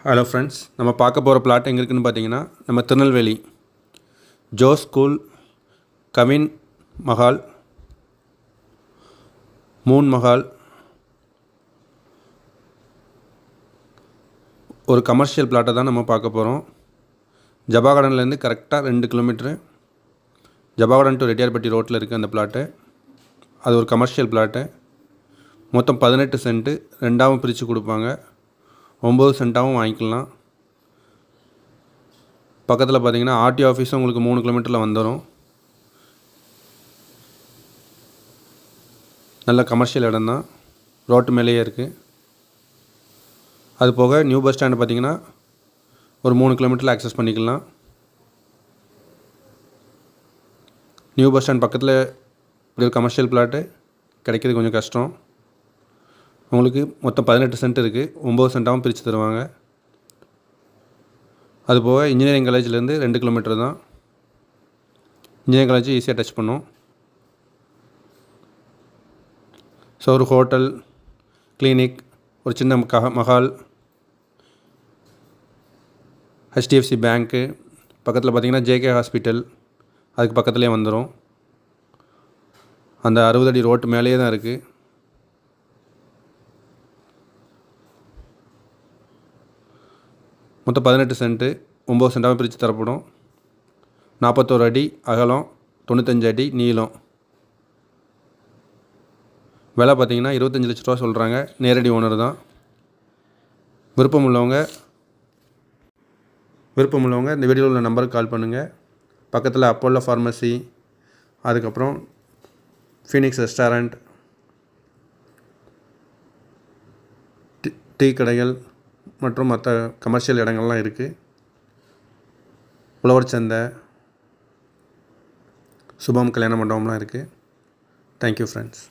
Hello friends, நம்ம பார்க்க போகிற பிளாட் எங்கே இருக்குதுன்னு பார்த்தீங்கன்னா நம்ம Tirunelveli Jose school Kavin Mahal moon Mahal ஒரு கமர்ஷியல் பிளாட்டை தான் நம்ம பார்க்க போகிறோம். ஜபா கார்டன்லேருந்து கரெக்டாக 2 kilometre Jaba garden to Rettiyarpatti ரோட்டில் இருக்குது அந்த பிளாட்டு. அது ஒரு கமர்ஷியல் பிளாட்டு. மொத்தம் 18 சென்ட்டு ரெண்டாவும் பிரித்து கொடுப்பாங்க. 9 சென்ட்டாகவும் வாங்கிக்கலாம். பக்கத்தில் பார்த்தீங்கன்னா ஆர்டிஓ ஆஃபீஸும் உங்களுக்கு 3 கிலோமீட்டரில் வந்துடும். நல்ல கமர்ஷியல் இடம் தான், ரோட்டு மேலேயே இருக்குது. அது போக நியூ பஸ் ஸ்டாண்டு பார்த்தீங்கன்னா ஒரு 3 கிலோமீட்டரில் ஆக்சஸ் பண்ணிக்கலாம். நியூ பஸ் ஸ்டாண்ட் பக்கத்தில் இப்படி ஒரு கமர்ஷியல் பிளாட்டு கிடைக்கிறது கொஞ்சம் கஷ்டம். உங்களுக்கு மொத்தம் 18 சென்ட் இருக்குது, 9 சென்ட்டாகவும் பிரித்து தருவாங்க. அதுபோக இன்ஜினியரிங் காலேஜ்லேருந்து 2 கிலோமீட்டர் தான். இன்ஜினியரிங் காலேஜ் ஈஸியாக டச் பண்ணும். ஸோ ஒரு ஹோட்டல், கிளினிக், ஒரு சின்ன மஹால், HDFC பேங்க்கு பக்கத்தில் பார்த்தீங்கன்னா JK ஹாஸ்பிட்டல் அதுக்கு பக்கத்துலேயே வந்துடும். அந்த 60 அடி ரோட்டு மேலேயே தான் இருக்குது. மொத்தம் 18 சென்ட்டு 9 சென்ட்டாகவும் பிரித்து தரப்படும். 41 அடி அகலம், 95 அடி நீளம். விலை பார்த்தீங்கன்னா 25 லட்ச ரூபா சொல்கிறாங்க. நேரடி ஓனர் தான். விருப்பம் உள்ளவங்க இந்த வீடியோவில் உள்ள நம்பருக்கு கால் பண்ணுங்கள். பக்கத்தில் அப்போலோ ஃபார்மசி, அதுக்கப்புறம் ஃபீனிக்ஸ் ரெஸ்டாரண்ட், டீ கடைகள் மற்றும் மற்ற கமர்ஷியல் இடங்கள்லாம் இருக்குது. உழவர் சந்தை, சுபம் கல்யாண மண்டபம்லாம் இருக்குது. Thank you friends.